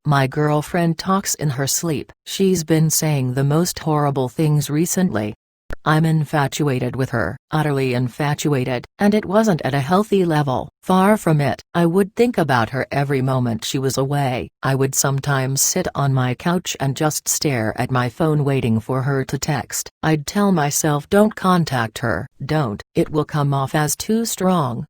My girlfriend talks in her sleep. She's been saying the most horrible things recently. I'm infatuated with her, utterly infatuated, and it wasn't at a healthy level. Far from it. I would think about her every moment she was away. I would sometimes sit on my couch and just stare at my phone waiting for her to text. I'd tell myself, don't contact her, don't, it will come off as too strong.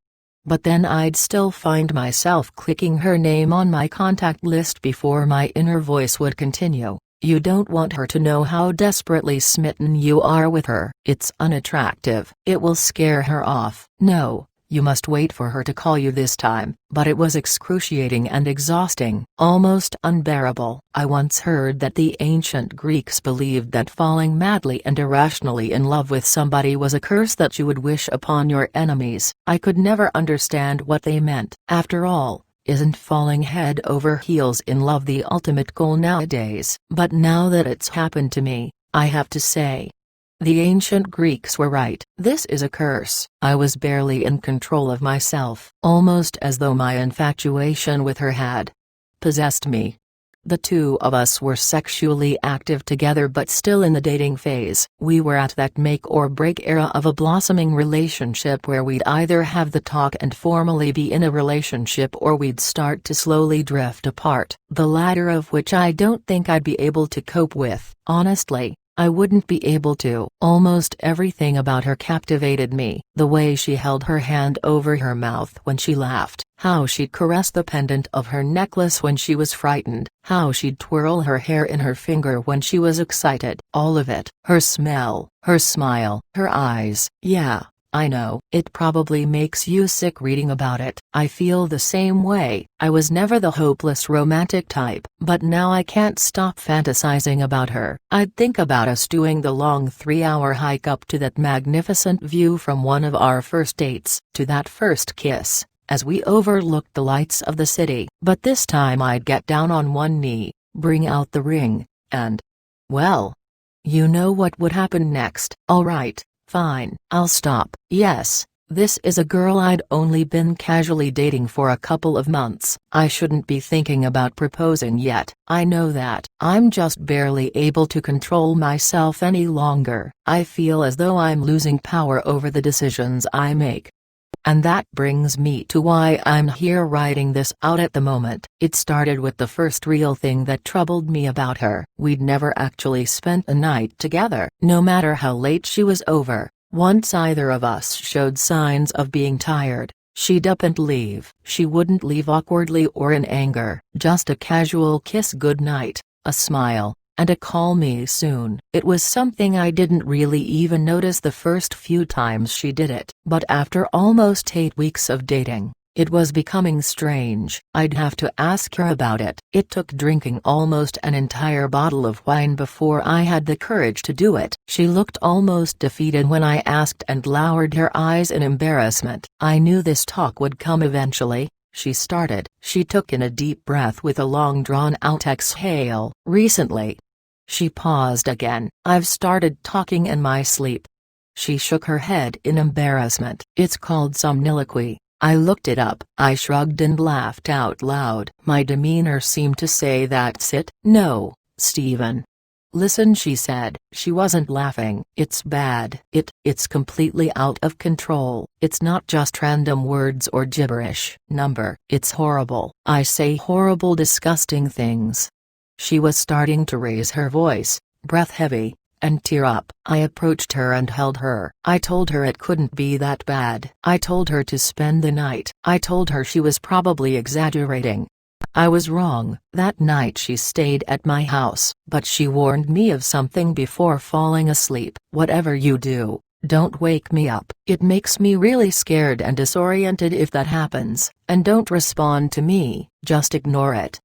But then I'd still find myself clicking her name on my contact list before my inner voice would continue. You don't want her to know how desperately smitten you are with her. It's unattractive. It will scare her off. No, you must wait for her to call you this time. But it was excruciating and exhausting, almost unbearable. I once heard that the ancient Greeks believed that falling madly and irrationally in love with somebody was a curse that you would wish upon your enemies. I could never understand what they meant. After all, isn't falling head over heels in love the ultimate goal nowadays? But now that it's happened to me, I have to say, the ancient Greeks were right. This is a curse. I was barely in control of myself, almost as though my infatuation with her had possessed me. The two of us were sexually active together but still in the dating phase. We were at that make-or-break era of a blossoming relationship where we'd either have the talk and formally be in a relationship or we'd start to slowly drift apart. The latter of which I don't think I'd be able to cope with. Honestly, I wouldn't be able to. Almost everything about her captivated me. The way she held her hand over her mouth when she laughed, how she'd caress the pendant of her necklace when she was frightened, how she'd twirl her hair in her finger when she was excited. All of it. Her smell, her smile, her eyes. Yeah, I know, it probably makes you sick reading about it. I feel the same way. I was never the hopeless romantic type, but now I can't stop fantasizing about her. I'd think about us doing the long 3-hour hike up to that magnificent view from one of our first dates, to that first kiss, as we overlooked the lights of the city. But this time I'd get down on one knee, bring out the ring, and, well, you know what would happen next. Alright. Fine, I'll stop. Yes, this is a girl I'd only been casually dating for a couple of months. I shouldn't be thinking about proposing yet. I know that. I'm just barely able to control myself any longer. I feel as though I'm losing power over the decisions I make. And that brings me to why I'm here writing this out at the moment. It started with the first real thing that troubled me about her. We'd never actually spent a night together. No matter how late she was over, once either of us showed signs of being tired, she'd up and leave. She wouldn't leave awkwardly or in anger. Just a casual kiss goodnight, a smile, and a call me soon. It was something I didn't really even notice the first few times she did it. But after almost 8 weeks of dating, it was becoming strange. I'd have to ask her about it. It took drinking almost an entire bottle of wine before I had the courage to do it. She looked almost defeated when I asked and lowered her eyes in embarrassment. I knew this talk would come eventually. She started. She took in a deep breath with a long drawn-out exhale. Recently. She paused again. I've started talking in my sleep. She shook her head in embarrassment. It's called somniloquy. I looked it up. I shrugged and laughed out loud. My demeanor seemed to say that's it. No, Stephen. Listen, she said. She wasn't laughing. It's bad. It's completely out of control. It's not just random words or gibberish. It's horrible. I say horrible, disgusting things. She was starting to raise her voice, breath heavy, and tear up. I approached her and held her. I told her it couldn't be that bad. I told her to spend the night. I told her she was probably exaggerating. I was wrong. That night she stayed at my house. But she warned me of something before falling asleep. Whatever you do, don't wake me up. It makes me really scared and disoriented if that happens. And don't respond to me, just ignore it.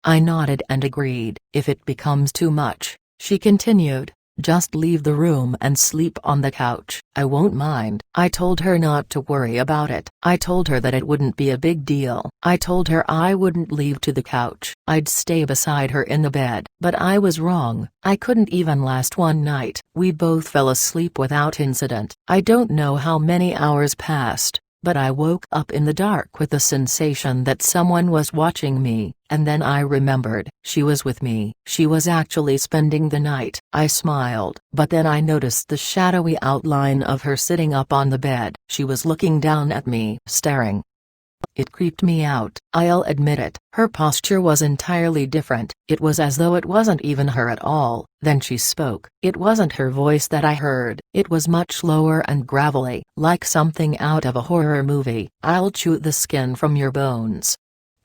I nodded and agreed. If it becomes too much, she continued, just leave the room and sleep on the couch. I won't mind. I told her not to worry about it. I told her that it wouldn't be a big deal. I told her I wouldn't leave to the couch. I'd stay beside her in the bed. But I was wrong. I couldn't even last one night. We both fell asleep without incident. I don't know how many hours passed, but I woke up in the dark with the sensation that someone was watching me, and then I remembered, she was with me. She was actually spending the night. I smiled, but then I noticed the shadowy outline of her sitting up on the bed. She was looking down at me, staring. It creeped me out, I'll admit it. Her posture was entirely different. It was as though it wasn't even her at all. Then she spoke. It wasn't her voice that I heard. It was much lower and gravelly, like something out of a horror movie. "I'll chew the skin from your bones,"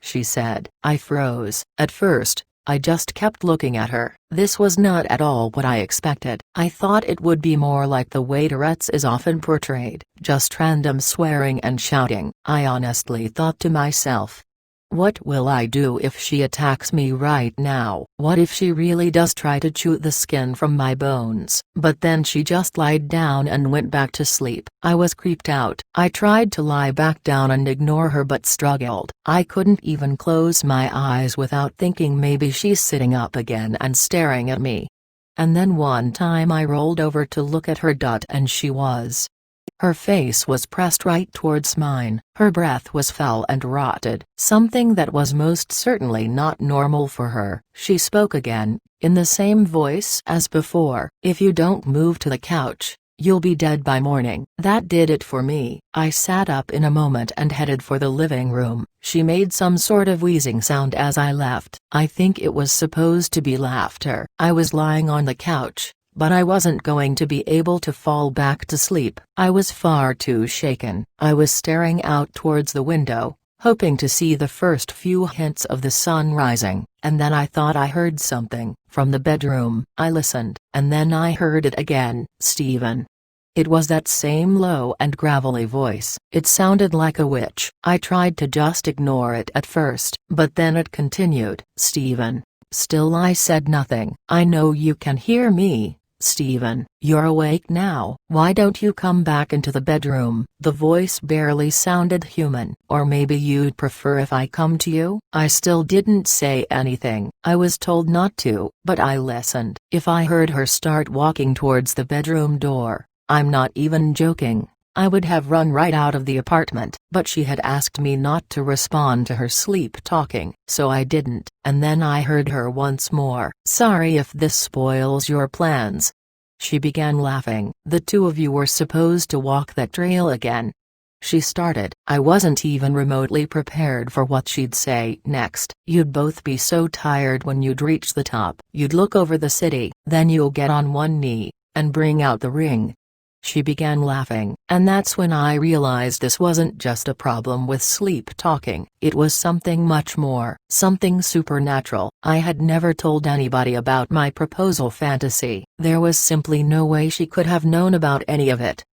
she said. I froze. At first, I just kept looking at her. This was not at all what I expected. I thought it would be more like the way Tourette's is often portrayed, just random swearing and shouting. I honestly thought to myself, what will I do if she attacks me right now? What if she really does try to chew the skin from my bones? But then she just lied down and went back to sleep. I was creeped out. I tried to lie back down and ignore her but struggled. I couldn't even close my eyes without thinking maybe she's sitting up again and staring at me. And then one time I rolled over to look at her and she was. Her face was pressed right towards mine. Her breath was foul and rotted, something that was most certainly not normal for her. She spoke again, in the same voice as before. "If you don't move to the couch, you'll be dead by morning." That did it for me. I sat up in a moment and headed for the living room. She made some sort of wheezing sound as I left. I think it was supposed to be laughter. I was lying on the couch, but I wasn't going to be able to fall back to sleep. I was far too shaken. I was staring out towards the window, hoping to see the first few hints of the sun rising, and then I thought I heard something from the bedroom. I listened, and then I heard it again. "Stephen." It was that same low and gravelly voice. It sounded like a witch. I tried to just ignore it at first, but then it continued. "Stephen." Still I said nothing. "I know you can hear me, Stephen. You're awake now. Why don't you come back into the bedroom?" The voice barely sounded human. "Or maybe you'd prefer if I come to you?" I still didn't say anything. I was told not to, but I listened. If I heard her start walking towards the bedroom door, I'm not even joking, I would have run right out of the apartment. But she had asked me not to respond to her sleep talking, so I didn't. And then I heard her once more. "Sorry if this spoils your plans." She began laughing. "The two of you were supposed to walk that trail again," she started. I wasn't even remotely prepared for what she'd say next. "You'd both be so tired when you'd reach the top. You'd look over the city, then you'll get on one knee, and bring out the ring." She began laughing, and that's when I realized this wasn't just a problem with sleep talking. It was something much more, something supernatural. I had never told anybody about my proposal fantasy. There was simply no way she could have known about any of it.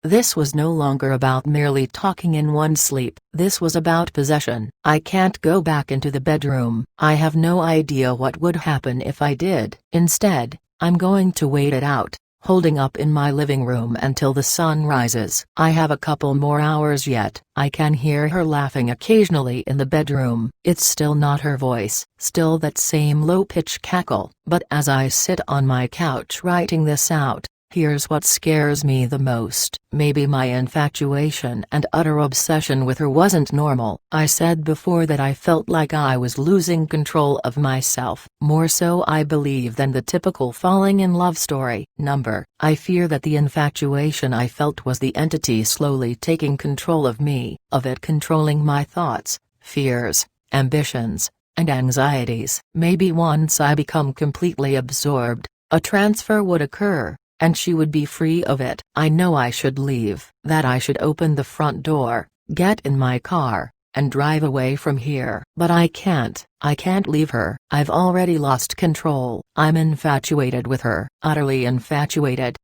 This was no longer about merely talking in one sleep. This was about possession. I can't go back into the bedroom. I have no idea what would happen if I did. Instead, I'm going to wait it out, holding up in my living room until the sun rises. I have a couple more hours yet. I can hear her laughing occasionally in the bedroom. It's still not her voice, still that same low-pitched cackle. But as I sit on my couch writing this out, here's what scares me the most. Maybe my infatuation and utter obsession with her wasn't normal. I said before that I felt like I was losing control of myself. More so I believe than the typical falling in love story. I fear that the infatuation I felt was the entity slowly taking control of me, of it controlling my thoughts, fears, ambitions, and anxieties. Maybe once I become completely absorbed, a transfer would occur, and she would be free of it. I know I should leave, that I should open the front door, get in my car, and drive away from here. But I can't leave her. I've already lost control. I'm infatuated with her, utterly infatuated.